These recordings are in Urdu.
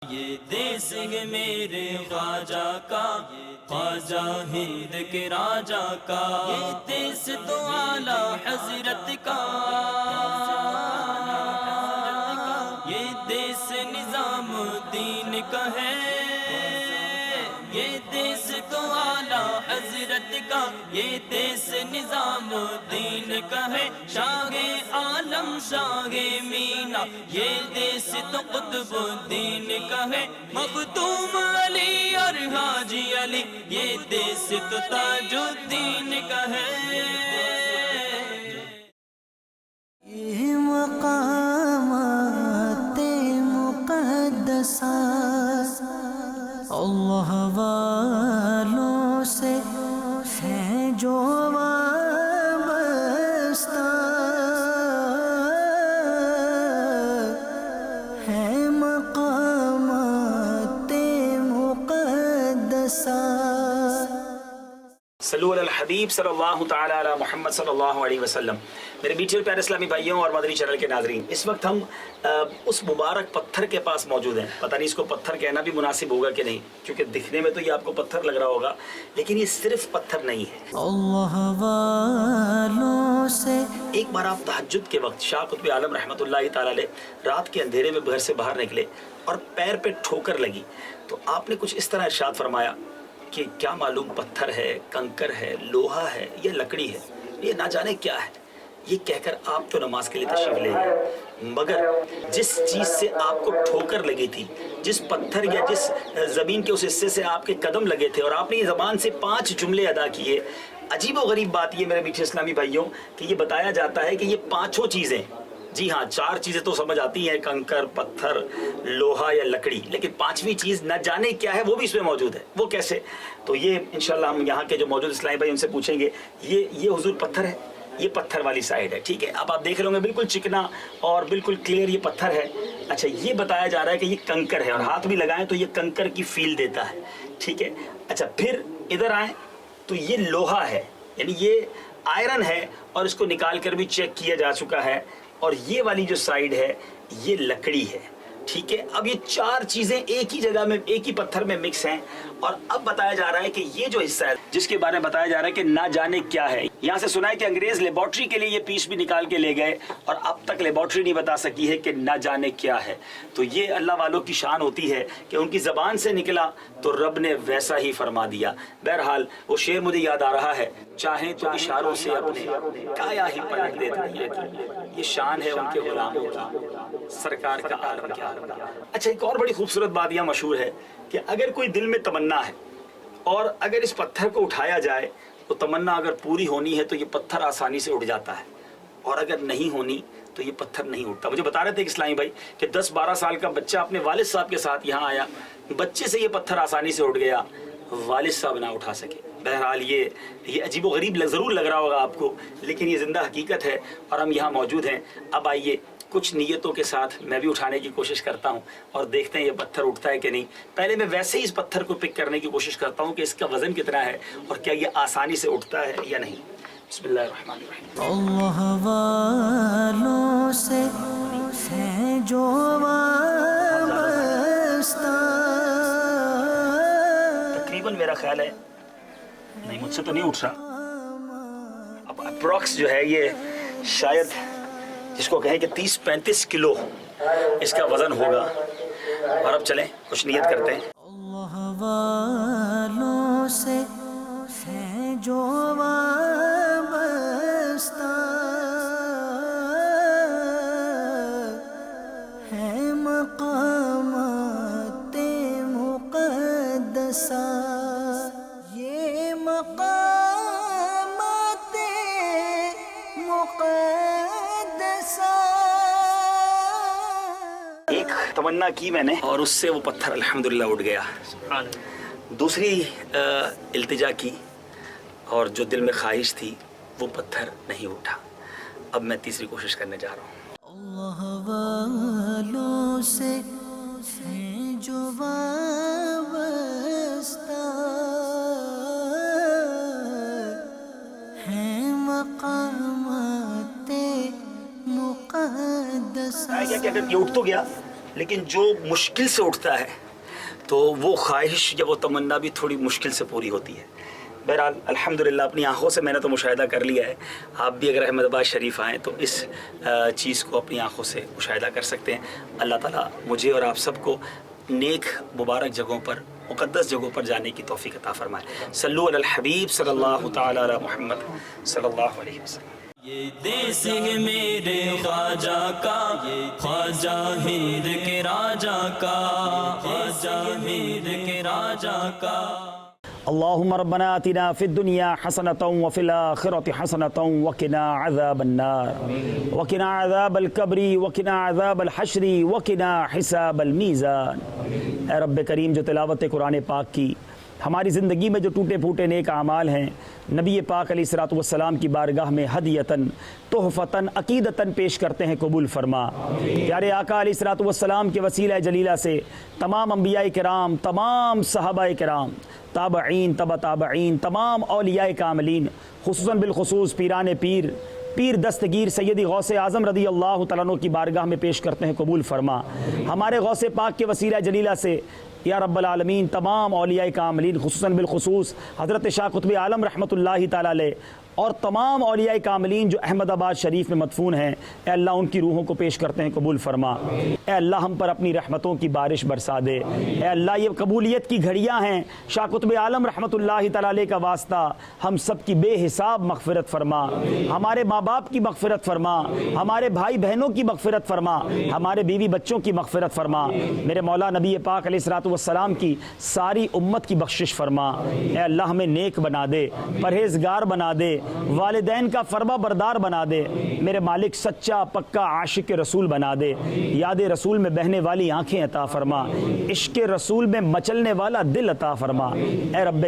یہ دیس ہے میرے خواجہ کا، خواجہ ہند کے راجا کا، یہ دیس تو اعلی حضرت کا، یہ دیس نظام الدین کا ہے، یہ دیس تو اعلی حضرت کا، یہ دیس نظام الدین کا ہے، شاہ عالم شاہ مینا، یہ دیس تو قطب الدین کا ہے، مختوم علی اور حاجی علی، یہ دیس تو تاج الدین کا ہے۔ یہ مقامات مقدسات اللہ والوں سے ہیں جو وابستہ، ہے مقامات مقدسات۔ صلو علی الحبیب صلی اللہ تعالی علی محمد صلی اللہ علیہ وسلم۔ میرے میٹھے اور پیارے اسلامی بھائیوں اور مدنی چینل کے ناظرین، اس وقت ہم اس مبارک پتھر کے پاس موجود ہیں۔ پتہ نہیں اس کو پتھر کہنا بھی مناسب ہوگا کہ نہیں، کیونکہ دکھنے میں تو یہ آپ کو پتھر لگ رہا ہوگا، لیکن یہ صرف پتھر نہیں ہے۔ اللہ والوں سے ایک بار آپ تہجد کے وقت شاہ قطب عالم رحمۃ اللہ تعالی علیہ رات کے اندھیرے میں گھر سے باہر نکلے اور پیر پہ ٹھوکر لگی، تو آپ نے کچھ اس طرح ارشاد فرمایا کہ کیا معلوم پتھر ہے، کنکر ہے، لوہا ہے یا لکڑی ہے، یہ نہ جانے کیا ہے۔ یہ کہہ کر آپ تو نماز کے لیے تشریف لے گئے، مگر جس چیز سے آپ کو ٹھوکر لگی تھی، جس پتھر یا جس زمین کے اس حصے سے آپ کے قدم لگے تھے، اور آپ نے یہ زبان سے 5 جملے ادا کیے، عجیب و غریب بات یہ میرے میٹھے اسلامی بھائیوں کہ یہ بتایا جاتا ہے کہ یہ 5 چیزیں، جی ہاں 4 چیزیں تو سمجھ آتی ہیں، کنکر، پتھر، لوہا یا لکڑی، لیکن 5ویں چیز نہ جانے کیا ہے وہ بھی اس میں موجود ہے۔ وہ کیسے؟ تو یہ انشاءاللہ ہم یہاں کے جو موجود اسلامی بھائی ان سے پوچھیں گے۔ یہ حضور پتھر ہے، یہ پتھر والی سائڈ ہے، ٹھیک ہے۔ اب آپ دیکھ رہے ہوں گے بالکل چکنا اور بالکل کلیئر یہ پتھر ہے۔ اچھا یہ بتایا جا رہا ہے کہ یہ کنکر ہے، اور ہاتھ بھی لگائیں تو یہ کنکر کی فیل دیتا ہے، ٹھیک ہے۔ اچھا پھر ادھر آئیں تو یہ لوہا ہے، یعنی یہ آئرن ہے، اور اس کو نکال کر بھی چیک کیا جا چکا ہے، اور یہ والی جو سائیڈ ہے یہ لکڑی ہے، ٹھیک ہے۔ اب یہ 4 چیزیں ایک ہی جگہ میں، ایک ہی پتھر میں مکس ہیں، اور اب بتایا جا رہا ہے کہ یہ جو حصہ ہے جس کے بارے میں بتایا جا رہا ہے کہ نہ جانے کیا ہے۔ یہاں سے سنا ہے کہ انگریز لیبارٹری کے لیے یہ پیس بھی نکال کے لے گئے، اور اب تک لیبارٹری نہیں بتا سکی ہے کہ نہ جانے کیا ہے۔ تو یہ اللہ والوں کی شان ہوتی ہے کہ ان کی زبان سے نکلا تو رب نے ویسا ہی فرما دیا۔ بہرحال وہ شعر مجھے یاد آ رہا ہے، چاہیں تو اشاروں سے اپنے کایا ہی پلٹ دے دنیا کی، یہ شان ہے ان کے غلاموں کی، سرکار کا عالم کیا ہوگا۔ اچھا ایک اور بڑی خوبصورت بات یہاں مشہور ہے کہ اگر کوئی دل میں تمنا ہے اور اگر اس پتھر کو اٹھایا جائے تو تمنا اگر پوری ہونی ہے تو یہ پتھر آسانی سے اٹھ جاتا ہے، اور اگر نہیں ہونی تو یہ پتھر نہیں اٹھتا۔ مجھے بتا رہے تھے کہ اسلامی بھائی کہ 10-12 سال کا بچہ اپنے والد صاحب کے ساتھ یہاں آیا، بچے سے یہ پتھر آسانی سے اٹھ گیا، والد صاحب نہ اٹھا سکے۔ بہرحال یہ عجیب و غریب ضرور لگ رہا ہوگا آپ کو، لیکن یہ زندہ حقیقت ہے، اور ہم یہاں موجود ہیں۔ اب آئیے کچھ نیتوں کے ساتھ میں بھی اٹھانے کی کوشش کرتا ہوں، اور دیکھتے ہیں یہ پتھر اٹھتا ہے کہ نہیں۔ پہلے میں ویسے ہی اس پتھر کو پک کرنے کی کوشش کرتا ہوں کہ اس کا وزن کتنا ہے اور کیا یہ آسانی سے اٹھتا ہے یا نہیں۔ بسم اللہ الرحمن الرحیم۔ اللہ والوں سے ہیں جو وابستہ، تقریباً میرا خیال ہے نہیں، مجھ سے تو نہیں اٹھ رہا۔ اب اپروکس جو ہے یہ شاید جس کو کہیں کہ 30-35 کلو اس کا وزن ہوگا، اور اب چلیں کچھ نیت کرتے ہیں۔ اللہ والوں سے ہیں جو وابستہ، ہے مقامات مقدسات، یہ مقامات مقدسات۔ ایک تمنا کی میں نے اور اس سے وہ پتھر الحمدللہ اٹھ گیا۔ دوسری التجا کی اور جو دل میں خواہش تھی وہ پتھر نہیں اٹھا۔ اب میں تیسری کوشش کرنے جا رہا ہوں۔ اللہ والوں سے ہیں جو وابستہ، ہیں مقامات مقدسات۔ کہ اگر یہ اٹھ تو گیا لیکن جو مشکل سے اٹھتا ہے تو وہ خواہش یا وہ تمنا بھی تھوڑی مشکل سے پوری ہوتی ہے. بہرحال الحمدللہ اپنی آنکھوں سے میں نے تو مشاہدہ کر لیا ہے. آپ بھی اگر احمد آباد شریف آئیں تو اس چیز کو اپنی آنکھوں سے مشاہدہ کر سکتے ہیں. اللہ تعالیٰ مجھے اور آپ سب کو نیک مبارک جگہوں پر، مقدس جگہوں پر جانے کی توفیق عطا فرمائے. صلو علی الحبیب صلی اللہ تعالی علی محمد صلی اللہ علیہ وسلم. یہ دیس ہے میرے خواجہ کا، خواجہ ہند کے راجہ کا، خواجہ ہند کے راجہ کا. اللهم ربنا آتنا في الدنيا حسنة وفي الآخرة حسنة وقنا عذاب النار وقنا عذاب القبر وقنا عذاب الحشر وقنا حساب الميزان. اے رب کریم، جو تلاوت قرآن پاک کی ہماری زندگی میں جو ٹوٹے پھوٹے نیک اعمال ہیں، نبی پاک علیہ الصلوۃ والسلام کی بارگاہ میں ہدیتاً، تحفتاً، عقیدتاً پیش کرتے ہیں، قبول فرما. پیارے آقا علیہ الصلوۃ والسلام کے وسیلہ جلیلہ سے تمام انبیاء کرام، تمام صحابہ کرام، تابعین، تبع تابعین، تمام اولیاء کاملین، خصوصاً بالخصوص پیران پیر دستگیر سیدی غوث اعظم رضی اللہ تعالیٰ عنہ کی بارگاہ میں پیش کرتے ہیں، قبول فرما. ہمارے غوث پاک کے وسیلہ جلیلہ سے یا رب العالمین تمام اولیاء کاملین، خصوصاً بالخصوص حضرت شاہ قطب عالم رحمۃ اللہ تعالیٰ علیہ اور تمام اولیاء کاملین جو احمد آباد شریف میں مدفون ہیں، اے اللہ ان کی روحوں کو پیش کرتے ہیں، قبول فرما. اے اللہ ہم پر اپنی رحمتوں کی بارش برسا دے. اے اللہ یہ قبولیت کی گھڑیاں ہیں، شاہ قطب عالم رحمۃ اللہ تعالیٰ علیہ کا واسطہ ہم سب کی بے حساب مغفرت فرما. ہمارے ماں باپ کی مغفرت فرما، ہمارے بھائی بہنوں کی مغفرت فرما، ہمارے بیوی بچوں کی مغفرت فرما. میرے مولا نبی پاک علیہ الصلوۃ والسلام کی ساری امت کی بخشش فرما. اے اللہ ہمیں نیک بنا دے، پرہیزگار بنا دے، والدین کا فرما بردار بنا دے. میرے مالک سچا پکا عاشق رسول بنا دے. یاد رسول میں بہنے والی آنکھیں عطا فرما، عشق رسول میں مچلنے والا دل عطا فرما. اے رب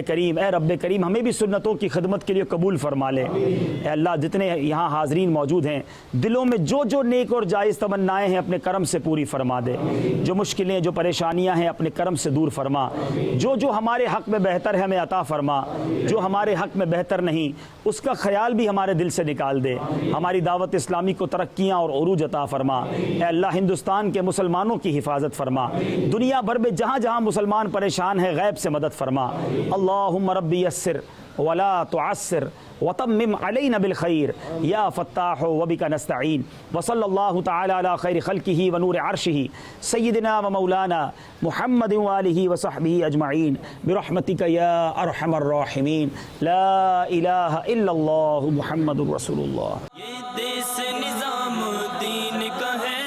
کریم ہمیں بھی سنتوں کی خدمت کے لیے قبول فرما لے. اے اللہ جتنے یہاں حاضرین موجود ہیں، دلوں میں جو جو نیک اور جائز تمنائیں ہیں اپنے کرم سے پوری فرما دے. جو مشکلیں، جو پریشانیاں ہیں اپنے کرم سے دور فرما. جو جو ہمارے حق میں بہتر ہے ہمیں عطا فرما، جو ہمارے حق میں بہتر نہیں اس کا خیال بھی ہمارے دل سے نکال دے. ہماری دعوت اسلامی کو ترقیاں اور عروج عطا فرما. اے اللہ ہندوستان کے مسلمانوں کی حفاظت فرما. دنیا بھر میں جہاں جہاں مسلمان پریشان ہیں غیب سے مدد فرما. اللہم ربی یسر ولا تعسر وتمم علینا بالخیر یا فتاح وبک نستعین. وصلی اللہ تعالی علی خیر خلقہ ونور عرشہ سیدنا و مولانا محمد وآلہ وصحبہ اجمعین برحمتک یا ارحم الراحمین. لا الہ الا اللہ محمد رسول اللہ. یہ دیس نظام دین کا ہے،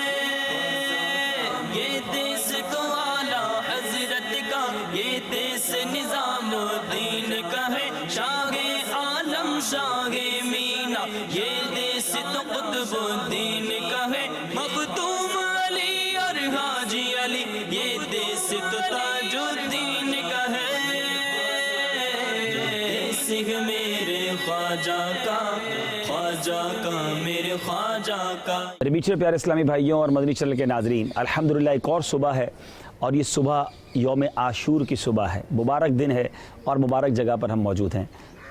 یہ دیس تو اعلیٰ حضرت کا، یہ دیس نظام دین کا ہے. شاہ عالم شاہ مینا، یہ دیس تو قطب دین کا ہے. مختوم علی اور حاجی علی، یہ دیس تو تاج الدین کا ہے. دیس ہے میرے خواجہ کا، خواجہ کا میرے خواجہ کا. میرے میٹھے پیارے اسلامی بھائیوں اور مدنی چینل کے ناظرین، الحمدللہ ایک اور صبح ہے اور یہ صبح یوم عاشور کی صبح ہے. مبارک دن ہے اور مبارک جگہ پر ہم موجود ہیں.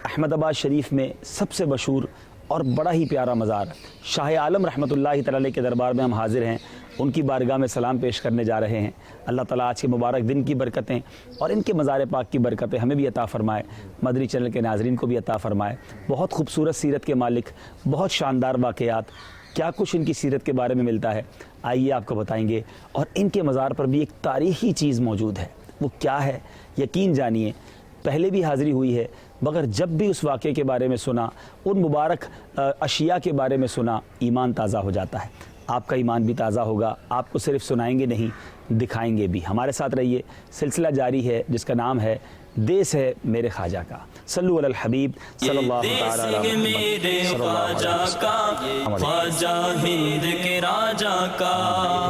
احمد آباد شریف میں سب سے مشہور اور بڑا ہی پیارا مزار شاہ عالم رحمۃ اللہ تعالی علیہ کے دربار میں ہم حاضر ہیں. ان کی بارگاہ میں سلام پیش کرنے جا رہے ہیں. اللہ تعالیٰ آج کے مبارک دن کی برکتیں اور ان کے مزار پاک کی برکتیں ہمیں بھی عطا فرمائے، مدنی چینل کے ناظرین کو بھی عطا فرمائے. بہت خوبصورت سیرت کے مالک، بہت شاندار واقعات، کیا کچھ ان کی سیرت کے بارے میں ملتا ہے آئیے آپ کو بتائیں گے. اور ان کے مزار پر بھی ایک تاریخی چیز موجود ہے. وہ کیا ہے یقین جانیے، پہلے بھی حاضری ہوئی ہے مگر جب بھی اس واقعے کے بارے میں سنا، ان مبارک اشیاء کے بارے میں سنا، ایمان تازہ ہو جاتا ہے. آپ کا ایمان بھی تازہ ہوگا. آپ کو صرف سنائیں گے نہیں، دکھائیں گے بھی. ہمارے ساتھ رہیے، سلسلہ جاری ہے جس کا نام ہے دیس ہے میرے خواجہ کا. صلو علی الحبیب صلی اللہ تعالی علیہ میرے خواجہ کا، خواجہ ہند کے راجہ کا،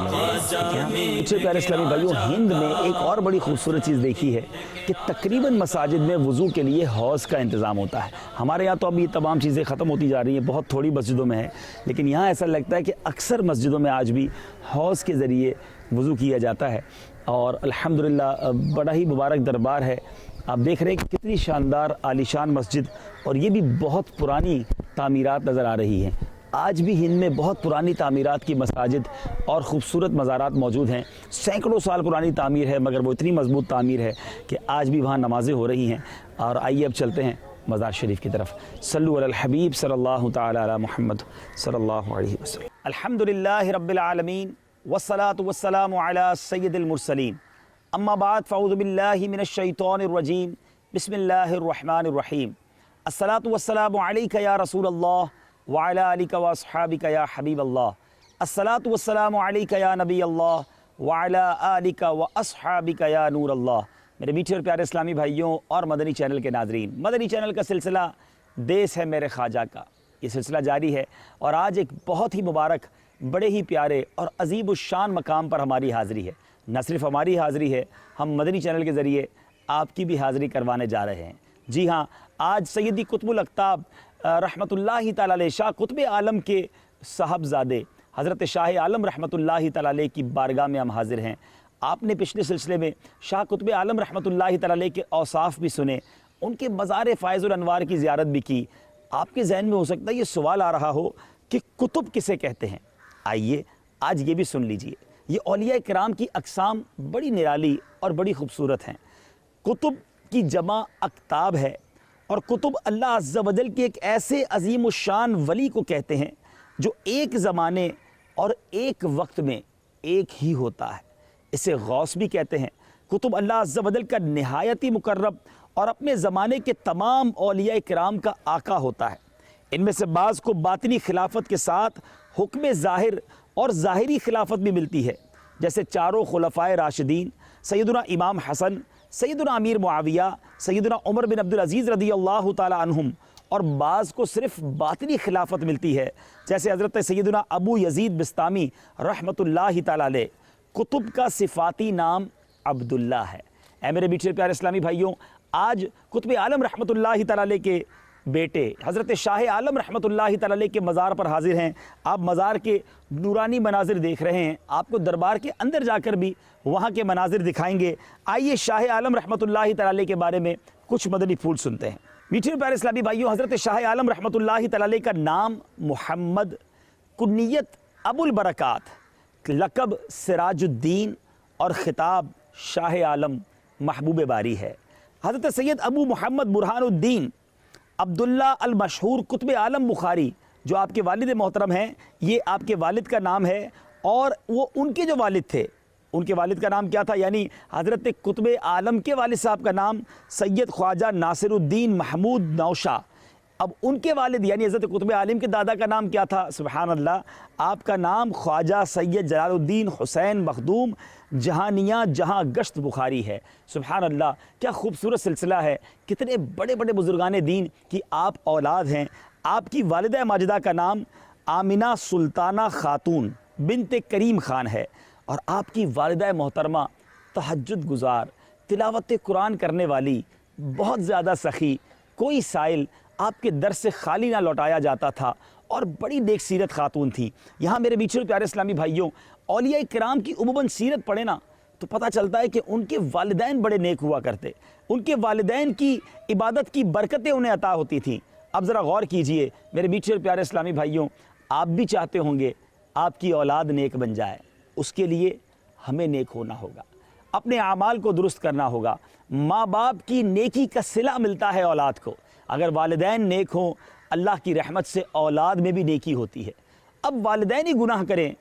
خواجہ میرے پیارے اسلامی بھائیوں، ہند میں ایک اور بڑی خوبصورت چیز دیکھی ہے کہ تقریباً مساجد میں وضو کے لیے حوض کا انتظام ہوتا ہے. ہمارے یہاں تو اب یہ تمام چیزیں ختم ہوتی جا رہی ہیں، بہت تھوڑی مسجدوں میں ہے، لیکن یہاں ایسا لگتا ہے کہ اکثر مسجدوں میں آج بھی حوض کے ذریعے وضو کیا جاتا ہے. اور الحمدللہ بڑا ہی مبارک دربار ہے. آپ دیکھ رہے ہیں کہ کتنی شاندار عالیشان مسجد، اور یہ بھی بہت پرانی تعمیرات نظر آ رہی ہیں. آج بھی ہند میں بہت پرانی تعمیرات کی مساجد اور خوبصورت مزارات موجود ہیں. سینکڑوں سال پرانی تعمیر ہے مگر وہ اتنی مضبوط تعمیر ہے کہ آج بھی وہاں نمازیں ہو رہی ہیں. اور آئیے اب چلتے ہیں مزار شریف کی طرف. صلو علی الحبیب صلی اللہ تعالی علی محمد صلی اللہ علیہ وسلم. الحمدللہ رب العالمین والصلاة والسلام علی سید المرسلین. اما بعد فاعوذ باللہ من الشیطان الرجیم. بسم اللہ الرحمن الرحیم. الصلاة والسلام علیک یا رسول اللہ وعلی آلک واصحابک یا حبیب اللہ. الصلاة والسلام علیک یا نبی اللہ وعلی آلک واصحابک یا نور اللہ. میرے میٹھے اور پیارے اسلامی بھائیوں اور مدنی چینل کے ناظرین، مدنی چینل کا سلسلہ دیس ہے میرے خواجہ کا، یہ سلسلہ جاری ہے. اور آج ایک بہت ہی مبارک، بڑے ہی پیارے اور عظیم الشان مقام پر ہماری حاضری ہے. نہ صرف ہماری حاضری ہے، ہم مدنی چینل کے ذریعے آپ کی بھی حاضری کروانے جا رہے ہیں. جی ہاں، آج سیدی قطب الاقطاب رحمۃ اللہ تعالی علیہ شاہ قطب عالم کے صاحبزادے حضرت شاہ عالم رحمۃ اللہ تعالی علیہ کی بارگاہ میں ہم حاضر ہیں. آپ نے پچھلے سلسلے میں شاہ قطب عالم رحمۃ اللہ تعالی علیہ کے اوصاف بھی سنے، ان کے مزار فائز الانوار کی زیارت بھی کی. آپ کے ذہن میں ہو سکتا ہے یہ سوال آ رہا ہو کہ کتب کسے کہتے ہیں. آئیے آج یہ بھی سن لیجئے. یہ اولیاء کرام کی اقسام بڑی نرالی اور بڑی خوبصورت ہیں. کتب کی جمع اکتاب ہے، اور کتب اللہ عز و جل کے ایک ایسے عظیم الشان ولی کو کہتے ہیں جو ایک زمانے اور ایک وقت میں ایک ہی ہوتا ہے. اسے غوث بھی کہتے ہیں. کتب اللہ عز و جل کا نہایتی مقرب اور اپنے زمانے کے تمام اولیاء کرام کا آقا ہوتا ہے. ان میں سے بعض کو باطنی خلافت کے ساتھ حکم ظاہر اور ظاہری خلافت بھی ملتی ہے، جیسے چاروں خلفائے راشدین سیدنا امام حسن، سیدنا امیر معاویہ، سیدنا عمر بن عبدالعزیز رضی اللہ تعالی عنہم. اور بعض کو صرف باطنی خلافت ملتی ہے، جیسے حضرت سیدنا ابو یزید بستامی رحمۃ اللہ تعالی علیہ. کتب کا صفاتی نام عبداللہ ہے. اے میرے میٹھے پیارے اسلامی بھائیوں، آج قطب عالم رحمۃ اللہ تعالی علیہ کے بیٹے حضرت شاہ عالم رحمۃ اللہ تعالی علیہ کے مزار پر حاضر ہیں. آپ مزار کے نورانی مناظر دیکھ رہے ہیں، آپ کو دربار کے اندر جا کر بھی وہاں کے مناظر دکھائیں گے. آئیے شاہ عالم رحمۃ اللہ تعالی علیہ کے بارے میں کچھ مدنی پھول سنتے ہیں. میٹھے پیارے اسلامی بھائیوں، حضرت شاہ عالم رحمۃ اللہ تعالی علیہ کا نام محمد، کنیت ابو البرکات، لقب سراج الدین اور خطاب شاہ عالم محبوب باری ہے. حضرت سید ابو محمد برہان الدین عبداللہ المشہور قطب عالم بخاری، جو آپ کے والد محترم ہیں، یہ آپ کے والد کا نام ہے. اور وہ ان کے جو والد تھے، ان کے والد کا نام کیا تھا؟ یعنی حضرت قطب عالم کے والد صاحب کا نام سید خواجہ ناصر الدین محمود نوشہ. اب ان کے والد یعنی حضرت قطب عالم کے دادا کا نام کیا تھا؟ سبحان اللہ، آپ کا نام خواجہ سید جلال الدین حسین مخدوم جہانیاں جہاں گشت بخاری ہے. سبحان اللہ، کیا خوبصورت سلسلہ ہے. کتنے بڑے بڑے بزرگان دین کی آپ اولاد ہیں. آپ کی والدہ ماجدہ کا نام آمنہ سلطانہ خاتون بنت کریم خان ہے، اور آپ کی والدہ محترمہ تہجد گزار، تلاوت قرآن کرنے والی، بہت زیادہ سخی، کوئی سائل آپ کے در سے خالی نہ لوٹایا جاتا تھا، اور بڑی نیک سیرت خاتون تھی. یہاں میرے میٹھے پیارے اسلامی بھائیوں، اولیاء کرام کی عموماً سیرت پڑھے نا تو پتہ چلتا ہے کہ ان کے والدین بڑے نیک ہوا کرتے. ان کے والدین کی عبادت کی برکتیں انہیں عطا ہوتی تھیں. اب ذرا غور کیجئے میرے میٹھے پیارے اسلامی بھائیوں، آپ بھی چاہتے ہوں گے آپ کی اولاد نیک بن جائے. اس کے لیے ہمیں نیک ہونا ہوگا، اپنے اعمال کو درست کرنا ہوگا. ماں باپ کی نیکی کا صلہ ملتا ہے اولاد کو. اگر والدین نیک ہوں، اللہ کی رحمت سے اولاد میں بھی نیکی ہوتی ہے. اب والدین ہی گناہ کریں،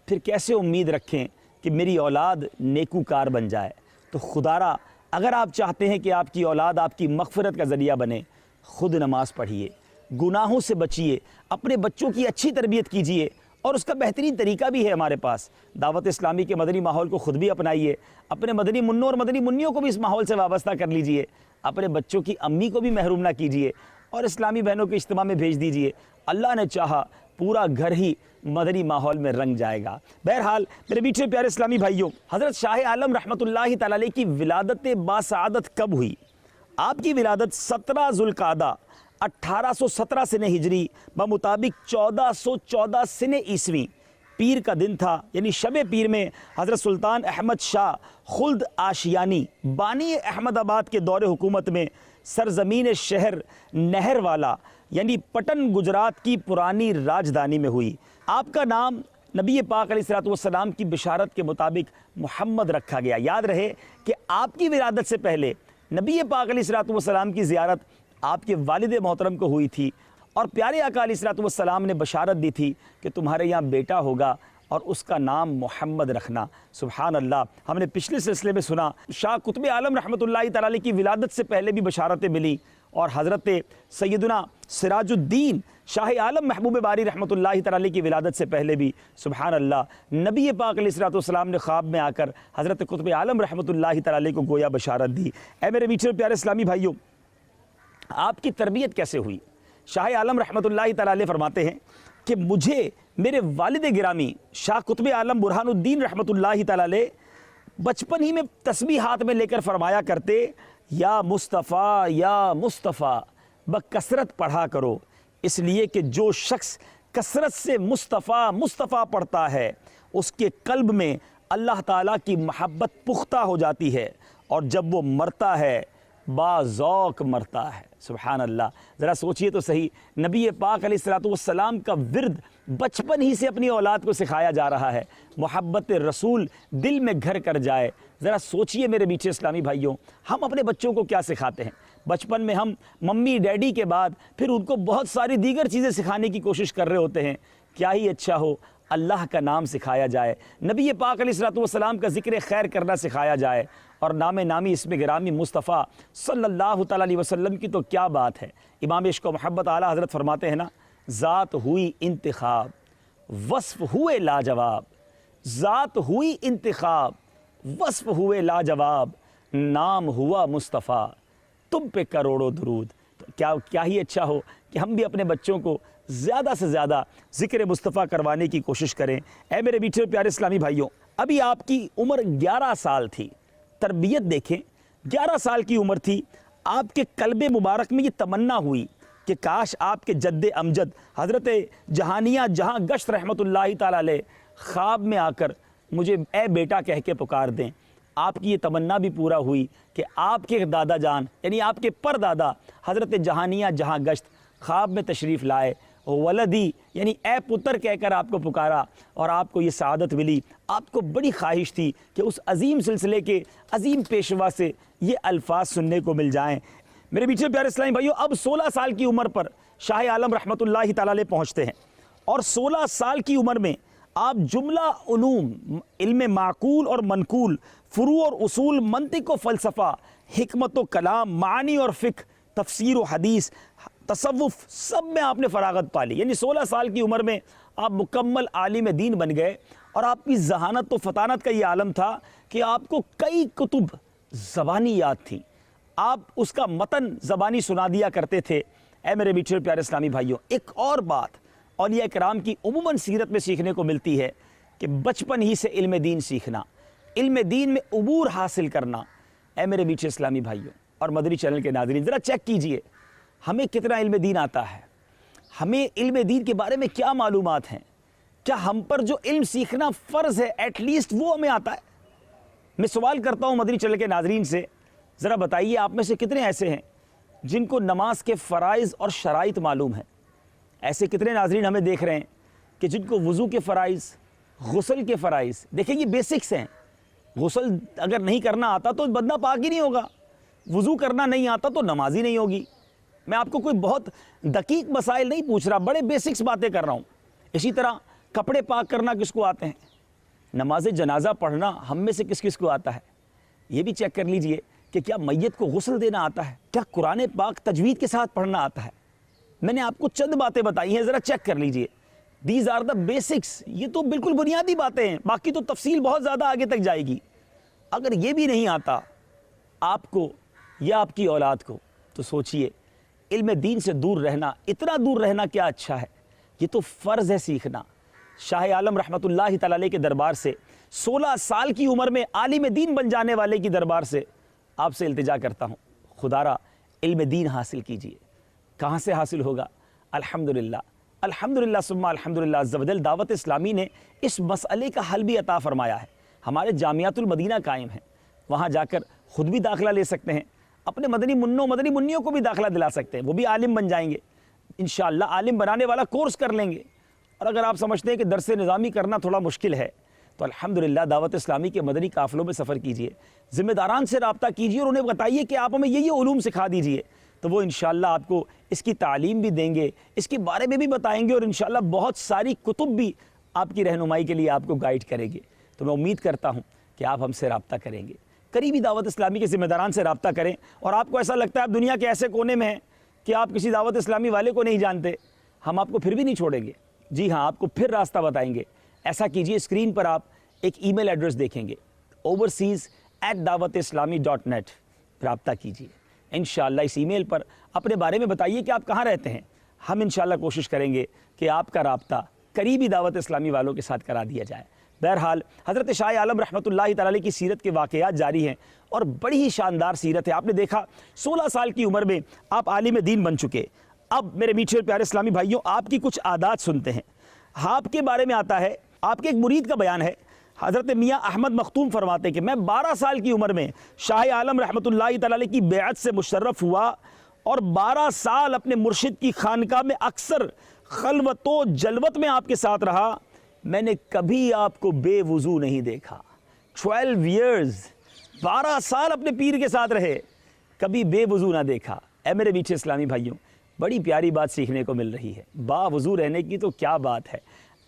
پھر کیسے امید رکھیں کہ میری اولاد نیکوکار بن جائے؟ تو خدارا، اگر آپ چاہتے ہیں کہ آپ کی اولاد آپ کی مغفرت کا ذریعہ بنے، خود نماز پڑھیے، گناہوں سے بچیے، اپنے بچوں کی اچھی تربیت کیجیے. اور اس کا بہترین طریقہ بھی ہے ہمارے پاس. دعوت اسلامی کے مدنی ماحول کو خود بھی اپنائیے، اپنے مدنی منوں اور مدنی منیوں کو بھی اس ماحول سے وابستہ کر لیجئے، اپنے بچوں کی امی کو بھی محروم نہ کیجیے، اور اسلامی بہنوں کے اجتماع میں بھیج دیجئے. اللہ نے چاہا پورا گھر ہی مدنی ماحول میں رنگ جائے گا. بہرحال میرے میٹھے پیارے اسلامی بھائیوں، حضرت شاہ عالم رحمۃ اللہ تعالی علیہ کی ولادت باسعادت کب ہوئی؟ آپ کی ولادت 17 ذوالقعدہ 1817 سنہ ہجری بمطابق 1414 سنہ عیسوی پیر کا دن تھا. یعنی شب پیر میں حضرت سلطان احمد شاہ خلد آشیانی بانی احمد آباد کے دور حکومت میں سرزمین شہر نہر والا یعنی پٹن گجرات کی پرانی راجدھانی میں ہوئی۔ آپ کا نام نبی پاک علیہ الصلوۃ والسلام کی بشارت کے مطابق محمد رکھا گیا۔ یاد رہے کہ آپ کی ولادت سے پہلے نبی پاک علیہ الصلوۃ والسلام کی زیارت آپ کے والد محترم کو ہوئی تھی، اور پیارے آقا علیہ الصلوۃ والسلام نے بشارت دی تھی کہ تمہارے یہاں بیٹا ہوگا اور اس کا نام محمد رکھنا۔ سبحان اللہ، ہم نے پچھلے سلسلے میں سنا شاہ قطب عالم رحمۃ اللہ تعالی علیہ کی ولادت سے پہلے بھی بشارتیں ملی، اور حضرت سیدنا سراج الدین شاہ عالم محبوب باری رحمۃ اللہ تعالی علیہ کی ولادت سے پہلے بھی سبحان اللہ نبی پاک علیہ الصلوۃ والسلام نے خواب میں آ کر حضرت قطب عالم رحمۃ اللہ تعالی علیہ کو گویا بشارت دی۔ اے میرے میٹھے اور پیارے اسلامی بھائیوں، آپ کی تربیت کیسے ہوئی؟ شاہ عالم رحمۃ اللہ تعالی علیہ فرماتے ہیں کہ مجھے میرے والد گرامی شاہ قطب عالم برہان الدین رحمۃ اللہ تعالی علیہ بچپن ہی میں تسبیح ہاتھ میں لے کر فرمایا کرتے، یا مصطفیٰ بکثرت پڑھا کرو، اس لیے کہ جو شخص کثرت سے مصطفیٰ پڑھتا ہے اس کے قلب میں اللہ تعالیٰ کی محبت پختہ ہو جاتی ہے، اور جب وہ مرتا ہے باذوق مرتا ہے۔ سبحان اللہ، ذرا سوچئے تو صحیح، نبی پاک علیہ الصلوۃ والسلام کا ورد بچپن ہی سے اپنی اولاد کو سکھایا جا رہا ہے، محبت رسول دل میں گھر کر جائے۔ ذرا سوچئے میرے میٹھے اسلامی بھائیوں، ہم اپنے بچوں کو کیا سکھاتے ہیں؟ بچپن میں ہم ممی ڈیڈی کے بعد پھر ان کو بہت ساری دیگر چیزیں سکھانے کی کوشش کر رہے ہوتے ہیں۔ کیا ہی اچھا ہو اللہ کا نام سکھایا جائے، نبی پاک علیہ الصلوۃ والسلام کا ذکر خیر کرنا سکھایا جائے، اور نام نامی اسم گرامی مصطفیٰ صلی اللہ تعالیٰ علیہ وسلم کی تو کیا بات ہے۔ امام عشق و محبت اعلیٰ حضرت فرماتے ہیں نا، ذات ہوئی انتخاب وصف ہوئے لاجواب، ذات ہوئی انتخاب وصف ہوئے لاجواب، نام ہوا مصطفیٰ تم پہ کروڑوں درود۔ تو کیا ہی اچھا ہو کہ ہم بھی اپنے بچوں کو زیادہ سے زیادہ ذکر مصطفیٰ کروانے کی کوشش کریں۔ اے میرے میٹھے پیارے اسلامی بھائیوں، ابھی آپ کی عمر 11 سال تھی، تربیت دیکھیں، 11 سال کی عمر تھی، آپ کے قلب مبارک میں یہ تمنا ہوئی کہ کاش آپ کے جد امجد حضرت جہانیہ جہاں گشت رحمۃ اللہ تعالی علیہ خواب میں آ کر مجھے اے بیٹا کہہ کے پکار دیں۔ آپ کی یہ تمنا بھی پورا ہوئی کہ آپ کے دادا جان یعنی آپ کے پردادا حضرت جہانیہ جہاں گشت خواب میں تشریف لائے، ولدی یعنی اے پتر کہہ کر آپ کو پکارا، اور آپ کو یہ سعادت ملی۔ آپ کو بڑی خواہش تھی کہ اس عظیم سلسلے کے عظیم پیشوا سے یہ الفاظ سننے کو مل جائیں۔ میرے میٹھے پیارے اسلامی بھائیوں، اب 16 سال کی عمر پر شاہ عالم رحمۃ اللہ تعالی علیہ پہنچتے ہیں، اور 16 سال کی عمر میں آپ جملہ علوم، علم معقول اور منقول، فروع اور اصول، منطق و فلسفہ، حکمت و کلام، معانی اور فقہ، تفسیر و حدیث، تصوف، سب میں آپ نے فراغت پالی۔ یعنی 16 سال کی عمر میں آپ مکمل عالم دین بن گئے، اور آپ کی ذہانت و فطانت کا یہ عالم تھا کہ آپ کو کئی کتب زبانی یاد تھی، آپ اس کا متن زبانی سنا دیا کرتے تھے۔ اے میرے میٹھے پیارے اسلامی بھائیوں، ایک اور بات اولیاء کرام کی عموماً سیرت میں سیکھنے کو ملتی ہے کہ بچپن ہی سے علم دین سیکھنا، علم دین میں عبور حاصل کرنا۔ اے میرے میٹھے اسلامی بھائیوں اور مدنی چینل کے ناظرین، ذرا چیک کیجئے ہمیں کتنا علم دین آتا ہے، ہمیں علم دین کے بارے میں کیا معلومات ہیں، کیا ہم پر جو علم سیکھنا فرض ہے ایٹ لیسٹ وہ ہمیں آتا ہے؟ میں سوال کرتا ہوں مدنی چینل کے ناظرین سے، ذرا بتائیے آپ میں سے کتنے ایسے ہیں جن کو نماز کے فرائض اور شرائط معلوم ہیں؟ ایسے کتنے ناظرین ہمیں دیکھ رہے ہیں کہ جن کو وضو کے فرائض، غسل کے فرائض، دیکھیں یہ بیسکس ہیں۔ غسل اگر نہیں کرنا آتا تو بندہ پاک ہی نہیں ہوگا، وضو کرنا نہیں آتا تو نماز ہی نہیں ہوگی۔ میں آپ کو کوئی بہت دقیق مسائل نہیں پوچھ رہا، بڑے بیسکس باتیں کر رہا ہوں۔ اسی طرح کپڑے پاک کرنا کس کو آتے ہیں؟ نماز جنازہ پڑھنا ہم میں سے کس کس کو آتا ہے؟ یہ بھی چیک کر لیجئے کہ کیا میت کو غسل دینا آتا ہے؟ کیا قرآن پاک تجوید کے ساتھ پڑھنا آتا ہے؟ میں نے آپ کو چند باتیں بتائی ہیں، ذرا چیک کر لیجئے۔ دیز آر دا بیسکس، یہ تو بالکل بنیادی باتیں ہیں، باقی تو تفصیل بہت زیادہ آگے تک جائے گی۔ اگر یہ بھی نہیں آتا آپ کو یا آپ کی اولاد کو تو سوچئے علم دین سے دور رہنا، اتنا دور رہنا کیا اچھا ہے، یہ تو فرض ہے سیکھنا۔ شاہ عالم رحمۃ اللہ تعالی علیہ کے دربار سے 16 سال کی عمر میں عالم دین بن جانے والے کی دربار سے آپ سے التجا کرتا ہوں، خدارا علم دین حاصل کیجئے۔ کہاں سے حاصل ہوگا؟ الحمدللہ الحمدللہ ثم الحمدللہ عز و جل دعوت اسلامی نے اس مسئلے کا حل بھی عطا فرمایا ہے۔ ہمارے جامعات المدینہ قائم ہیں، وہاں جا کر خود بھی داخلہ لے سکتے ہیں، اپنے مدنی منوں مدنی منیوں کو بھی داخلہ دلا سکتے ہیں، وہ بھی عالم بن جائیں گے۔ انشاءاللہ عالم بنانے والا کورس کر لیں گے. اور اگر آپ سمجھتے ہیں کہ درس نظامی کرنا تھوڑا مشکل ہے تو الحمدللہ دعوت اسلامی کے مدنی قافلوں میں سفر کیجئے, ذمہ داران سے رابطہ کیجئے اور انہیں بتائیے کہ آپ ہمیں یہ علوم سکھا دیجئے, تو وہ انشاءاللہ آپ کو اس کی تعلیم بھی دیں گے, اس کے بارے میں بھی بتائیں گے, اور انشاءاللہ بہت ساری کتب بھی آپ کی رہنمائی کے لیے آپ کو گائیڈ کریں گے. تو میں امید کرتا ہوں کہ آپ ہم سے رابطہ کریں گے. قریبی دعوت اسلامی کے ذمہ داران سے رابطہ کریں. اور آپ کو ایسا لگتا ہے آپ دنیا کے ایسے کونے میں ہیں کہ آپ کسی دعوت اسلامی والے کو نہیں جانتے, ہم آپ کو پھر بھی نہیں چھوڑیں گے. جی ہاں, آپ کو پھر راستہ بتائیں گے. ایسا کیجئے, اسکرین پر آپ ایک ای میل ایڈریس دیکھیں گے, overseas@dawatislami.net, رابطہ کیجئے. انشاءاللہ اس ای میل پر اپنے بارے میں بتائیے کہ آپ کہاں رہتے ہیں. ہم انشاءاللہ کوشش کریں گے کہ آپ کا رابطہ قریبی دعوت اسلامی والوں کے ساتھ کرا دیا جائے. بہرحال حضرت شاہ عالم رحمۃ اللہ تعالی کی سیرت کے واقعات جاری ہیں اور بڑی ہی شاندار سیرت ہے. آپ نے دیکھا 16 سال کی عمر میں آپ عالم دین بن چکے. اب میرے میٹھے اور پیارے اسلامی بھائیوں, آپ کی کچھ عادات سنتے ہیں. آپ کے بارے میں آتا ہے, آپ کے ایک مرید کا بیان ہے. حضرت میاں احمد مختوم فرماتے ہیں کہ میں 12 سال کی عمر میں شاہ عالم رحمۃ اللہ تعالی کی بیعت سے مشرف ہوا اور 12 سال اپنے مرشد کی خانقاہ میں اکثر خلوت و جلوت میں آپ کے ساتھ رہا. میں نے کبھی آپ کو بے وضو نہیں دیکھا. 12 ایئرز, 12 سال اپنے پیر کے ساتھ رہے, کبھی بے وضو نہ دیکھا. اے میرے میٹھے اسلامی بھائیوں, بڑی پیاری بات سیکھنے کو مل رہی ہے. با وضو رہنے کی تو کیا بات ہے.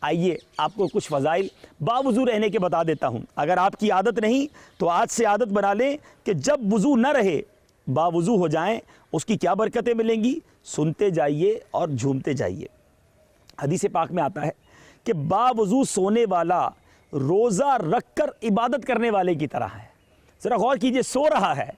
آئیے آپ کو کچھ فضائل با وضو رہنے کے بتا دیتا ہوں. اگر آپ کی عادت نہیں تو آج سے عادت بنا لیں کہ جب وضو نہ رہے با وضو ہو جائیں. اس کی کیا برکتیں ملیں گی, سنتے جائیے اور جھومتے جائیے. حدیث پاک میں آتا ہے کہ با وضو سونے والا روزہ رکھ کر عبادت کرنے والے کی طرح ہے. ذرا غور کیجئے, سو رہا ہے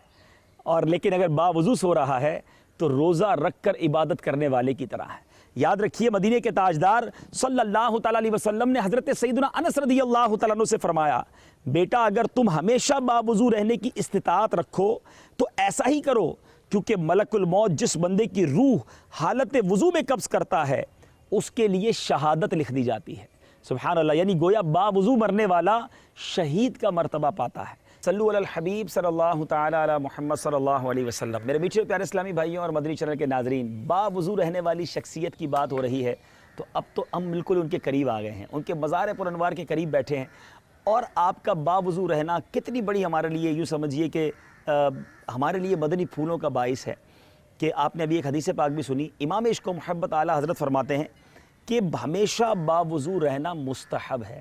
اور لیکن اگر با وضو سو رہا ہے تو روزہ رکھ کر عبادت کرنے والے کی طرح ہے. یاد رکھیے, مدینے کے تاجدار صلی اللہ تعالیٰ علیہ وسلم نے حضرت سیدنا انس رضی اللہ تعالیٰ عنہ سے فرمایا, بیٹا اگر تم ہمیشہ باوضو رہنے کی استطاعت رکھو تو ایسا ہی کرو, کیونکہ ملک الموت جس بندے کی روح حالت وضو میں قبض کرتا ہے اس کے لیے شہادت لکھ دی جاتی ہے. سبحان اللہ, یعنی گویا باوضو مرنے والا شہید کا مرتبہ پاتا ہے. صلو علی الحبیب صلی اللہ تعالی علی محمد صلی اللہ علیہ وسلم. میرے میٹھے پیارے اسلامی بھائیوں اور مدنی چینل کے ناظرین, باوضو رہنے والی شخصیت کی بات ہو رہی ہے تو اب تو ہم بالکل ان کے قریب آ گئے ہیں, ان کے مزار پر انوار کے قریب بیٹھے ہیں. اور آپ کا باوضو رہنا کتنی بڑی ہمارے لیے, یوں سمجھیے کہ ہمارے لیے مدنی پھولوں کا باعث ہے کہ آپ نے ابھی ایک حدیث پاک بھی سنی. امام عشق و محبت اعلیٰ حضرت فرماتے ہیں کہ ہمیشہ باوضو رہنا مستحب ہے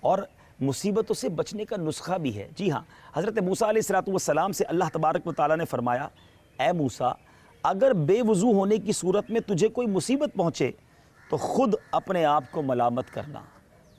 اور مصیبتوں سے بچنے کا نسخہ بھی ہے. جی ہاں, حضرت موسیٰ علیہ السلام سے اللہ تبارک و تعالیٰ نے فرمایا, اے موسیٰ اگر بے وضو ہونے کی صورت میں تجھے کوئی مصیبت پہنچے تو خود اپنے آپ کو ملامت کرنا.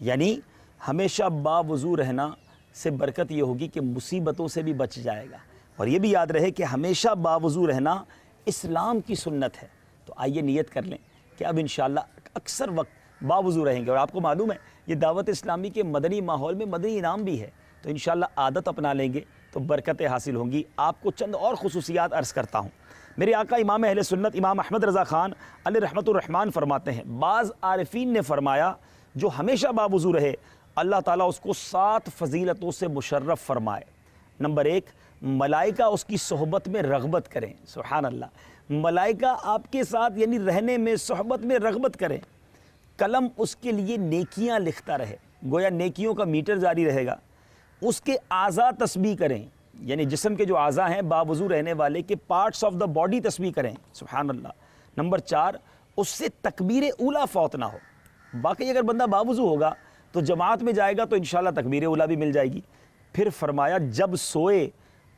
یعنی ہمیشہ باوضو رہنا سے برکت یہ ہوگی کہ مصیبتوں سے بھی بچ جائے گا. اور یہ بھی یاد رہے کہ ہمیشہ باوضو رہنا اسلام کی سنت ہے. تو آئیے نیت کر لیں کہ اب انشاءاللہ اکثر وقت باوضو رہیں گے. اور آپ کو معلوم ہے یہ دعوت اسلامی کے مدنی ماحول میں مدنی انعام بھی ہے, تو انشاءاللہ عادت اپنا لیں گے تو برکتیں حاصل ہوں گی. آپ کو چند اور خصوصیات عرض کرتا ہوں. میرے آقا امام اہل سنت امام احمد رضا خان علیہ رحمۃ الرحمن فرماتے ہیں, بعض عارفین نے فرمایا جو ہمیشہ باوضو رہے اللہ تعالیٰ اس کو 7 فضیلتوں سے مشرف فرمائے. نمبر 1, ملائکہ اس کی صحبت میں رغبت کریں. سبحان اللہ, ملائکہ آپ کے ساتھ یعنی رہنے میں صحبت میں رغبت کریں. قلم اس کے لیے نیکیاں لکھتا رہے, گویا نیکیوں کا میٹر جاری رہے گا. اس کے اعضاء تسبیح کریں, یعنی جسم کے جو اعضاء ہیں باوضو رہنے والے کے پارٹس آف دا باڈی تسبیح کریں. سبحان اللہ. نمبر 4, اس سے تکبیر اولیٰ فوت نہ ہو. باقی اگر بندہ باوضو ہوگا تو جماعت میں جائے گا تو انشاءاللہ تکبیر اولیٰ بھی مل جائے گی. پھر فرمایا جب سوئے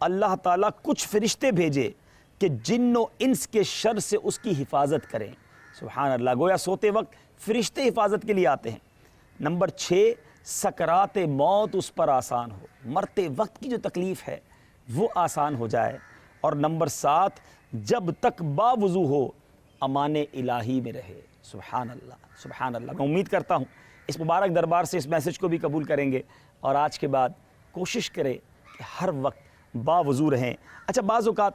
اللہ تعالیٰ کچھ فرشتے بھیجے کہ جن و انس کے شر سے اس کی حفاظت کریں. سبحان اللہ, گویا سوتے وقت فرشتے حفاظت کے لیے آتے ہیں. نمبر 6, سکرات موت اس پر آسان ہو, مرتے وقت کی جو تکلیف ہے وہ آسان ہو جائے. اور نمبر 7, جب تک باوضو ہو امان الہی میں رہے. سبحان اللہ سبحان اللہ. میں امید کرتا ہوں اس مبارک دربار سے اس میسج کو بھی قبول کریں گے اور آج کے بعد کوشش کریں کہ ہر وقت باوضو رہیں. اچھا, بعض اوقات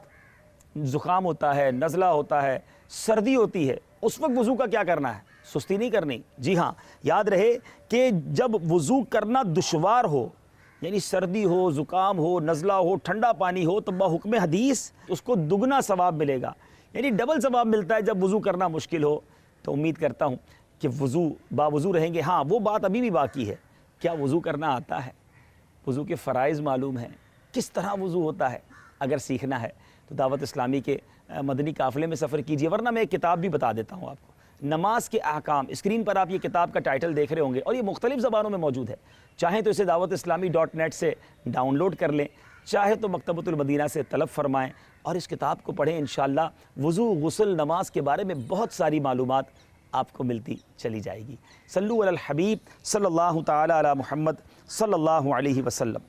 زکام ہوتا ہے, نزلہ ہوتا ہے, سردی ہوتی ہے, اس وقت وضو کا کیا کرنا ہے؟ سستی نہیں کرنی. جی ہاں, یاد رہے کہ جب وضو کرنا دشوار ہو, یعنی سردی ہو, زکام ہو, نزلہ ہو, ٹھنڈا پانی ہو, تو بحکم حدیث اس کو دگنا ثواب ملے گا, یعنی ڈبل ثواب ملتا ہے جب وضو کرنا مشکل ہو. تو امید کرتا ہوں کہ باوضو رہیں گے. ہاں وہ بات ابھی بھی باقی ہے, کیا وضو کرنا آتا ہے؟ وضو کے فرائض معلوم ہیں؟ کس طرح وضو ہوتا ہے؟ اگر سیکھنا ہے تو دعوت اسلامی کے مدنی قافلے میں سفر کیجیے, ورنہ میں ایک کتاب بھی بتا دیتا ہوں آپ کو, نماز کے احکام. اسکرین پر آپ یہ کتاب کا ٹائٹل دیکھ رہے ہوں گے, اور یہ مختلف زبانوں میں موجود ہے. چاہیں تو اسے dawatIslami.net سے ڈاؤن لوڈ کر لیں, چاہے تو مکتبۃ المدینہ سے طلب فرمائیں اور اس کتاب کو پڑھیں. انشاءاللہ وضو, غسل, نماز کے بارے میں بہت ساری معلومات آپ کو ملتی چلی جائے گی. صلو علی الحبیب صلی اللہ تعالی علی محمد صلی اللہ علیہ وسلم.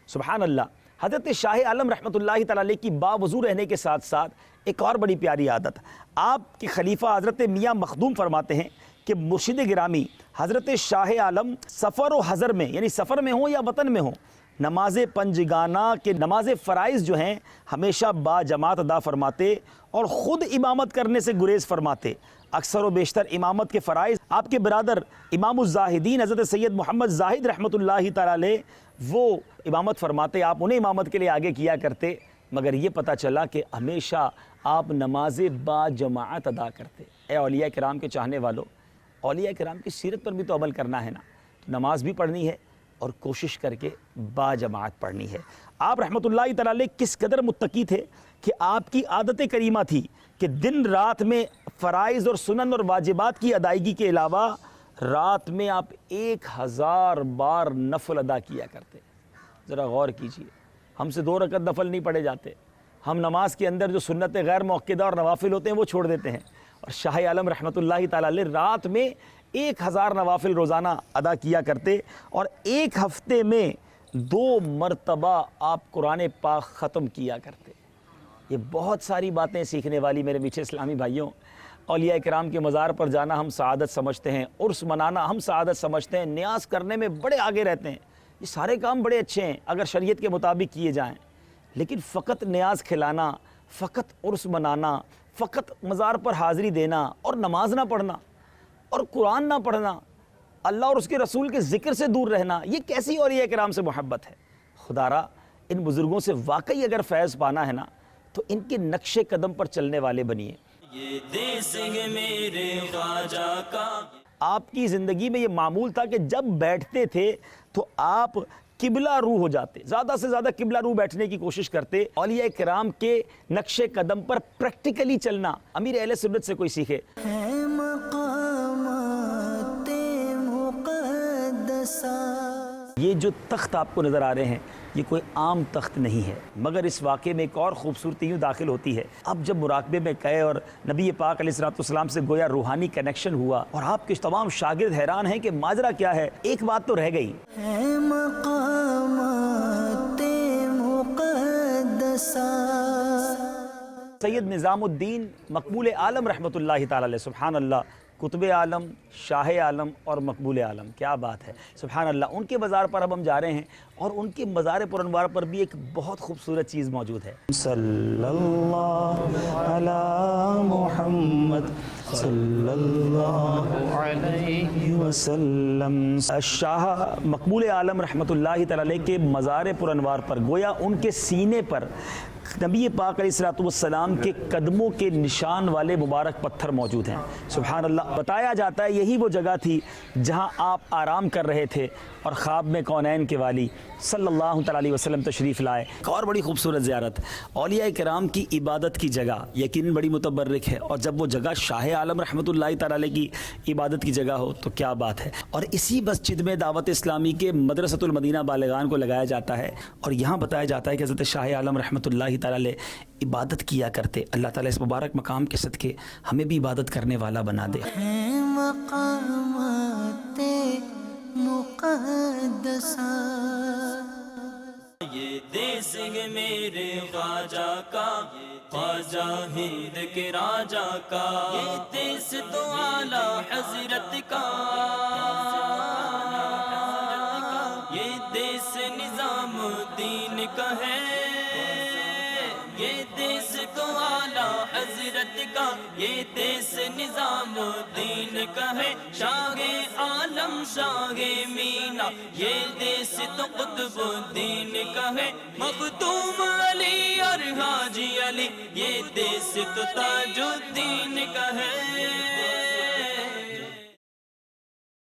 سبحان اللہ. حضرت شاہ عالم رحمۃ اللہ تعالی علیہ کی باوضو رہنے کے ساتھ ساتھ ایک اور بڑی پیاری عادت, آپ کے خلیفہ حضرت میاں مخدوم فرماتے ہیں کہ مرشد گرامی حضرت شاہ عالم سفر و حضر میں, یعنی سفر میں ہوں یا وطن میں ہوں, نماز پنجگانہ کے نماز فرائض جو ہیں ہمیشہ با جماعت ادا فرماتے اور خود امامت کرنے سے گریز فرماتے. اکثر و بیشتر امامت کے فرائض آپ کے برادر امام الزاہدین حضرت سید محمد زاہد رحمۃ اللہ تعالی علیہ وہ امامت فرماتے, آپ انہیں امامت کے لیے آگے کیا کرتے. مگر یہ پتہ چلا کہ ہمیشہ آپ نماز با جماعت ادا کرتے. اے اولیاء کرام کے چاہنے والوں, اولیاء کرام کی سیرت پر بھی تو عمل کرنا ہے نا, تو نماز بھی پڑھنی ہے اور کوشش کر کے با جماعت پڑھنی ہے. آپ رحمۃ اللہ تعالی علیہ کس قدر متقی تھے کہ آپ کی عادت کریمہ تھی کہ دن رات میں فرائض اور سنن اور واجبات کی ادائیگی کے علاوہ رات میں آپ 1000 بار نفل ادا کیا کرتے. ذرا غور کیجئے, ہم سے 2 رکعت نفل نہیں پڑھے جاتے, ہم نماز کے اندر جو سنت غیر موقدہ اور نوافل ہوتے ہیں وہ چھوڑ دیتے ہیں, اور شاہ عالم رحمۃ اللہ تعالی علیہ رات میں 1000 نوافل روزانہ ادا کیا کرتے, اور ایک ہفتے میں 2 مرتبہ آپ قرآن پاک ختم کیا کرتے. یہ بہت ساری باتیں سیکھنے والی میرے میٹھے اسلامی بھائیوں. اولیاء کرام کے مزار پر جانا ہم سعادت سمجھتے ہیں, عرس منانا ہم سعادت سمجھتے ہیں, نیاز کرنے میں بڑے آگے رہتے ہیں. یہ سارے کام بڑے اچھے ہیں اگر شریعت کے مطابق کیے جائیں, لیکن فقط نیاز کھلانا, فقط عرس منانا, فقط مزار پر حاضری دینا اور نماز نہ پڑھنا اور قرآن نہ پڑھنا, اللہ اور اس کے رسول کے ذکر سے دور رہنا, یہ کیسی اولیاء کرام سے محبت ہے؟ خدا را ان بزرگوں سے واقعی اگر فیض پانا ہے نا تو ان کے نقش قدم پر چلنے والے بنیے. یہ دیس ہے میرے خواجہ کا. آپ کی زندگی میں یہ معمول تھا کہ جب بیٹھتے تھے تو آپ قبلہ رو ہو جاتے, زیادہ سے زیادہ قبلہ رو بیٹھنے کی کوشش کرتے. اولیاء کرام کے نقش قدم پر پریکٹیکلی چلنا امیر اہل سنت سے کوئی سیکھے. ہے مقامات مقدسہ. یہ جو تخت آپ کو نظر آ رہے ہیں یہ کوئی عام تخت نہیں ہے, مگر اس واقعے میں ایک اور خوبصورتی یوں داخل ہوتی ہے. اب جب مراقبے میں گئے اور نبی پاک علیہ الصلوۃ والسلام سے گویا روحانی کنیکشن ہوا اور آپ کے تمام شاگرد حیران ہیں کہ ماجرا کیا ہے, ایک بات تو رہ گئی. ہے مقامات مقدسہ. سید نظام الدین مقبول عالم رحمۃ اللہ تعالی علیہ, سبحان اللہ, قطب عالم, شاہ عالم اور مقبول عالم, کیا بات ہے, سبحان اللہ. ان کے مزار پر اب ہم جا رہے ہیں اور ان کے مزار پر انوار پر بھی ایک بہت خوبصورت چیز موجود ہے. صلی اللہ علی محمد صلی اللہ علیہ وسلم. شاہ مقبول عالم رحمۃ اللہ تعالی علیہ کے مزار پر انوار پر گویا ان کے سینے پر نبی پاک علیہ الصلوۃ والسلام کے قدموں کے نشان والے مبارک پتھر موجود ہیں. سبحان اللہ. بتایا جاتا ہے یہی وہ جگہ تھی جہاں آپ آرام کر رہے تھے اور خواب میں کونین کے والی صلی اللہ تعالی علیہ وسلم تشریف لائے. ایک اور بڑی خوبصورت زیارت, اولیاء کرام کی عبادت کی جگہ یقیناً بڑی متبرک ہے, اور جب وہ جگہ شاہ عالم رحمۃ اللہ تعالی علیہ کی عبادت کی جگہ ہو تو کیا بات ہے. اور اسی مسجد میں دعوت اسلامی کے مدرسۃ المدینہ بالغان کو لگایا جاتا ہے, اور یہاں بتایا جاتا ہے کہ حضرت شاہ عالم رحمۃ اللہ تعالی علیہ عبادت کیا کرتے. اللہ تعالیٰ اس مبارک مقام کے صدقے ہمیں بھی عبادت کرنے والا بنا دے. ہے مقامات مقدسہ. یہ دیس ہے میرے خواجہ کا, خواجہ ہند کے راجہ کا. یہ دیس تو اعلیٰ حضرت کا, یہ دیس نظام الدین کا ہے. یہ دیس تو اعلیٰ حضرت کا یہ دیس نظام الدین کا ہے شاہ عالم شاہ مینا یہ دیس تو قطب الدین کا ہے مختوم علی اور حاجی علی یہ دیس تو تاج الدین کا ہے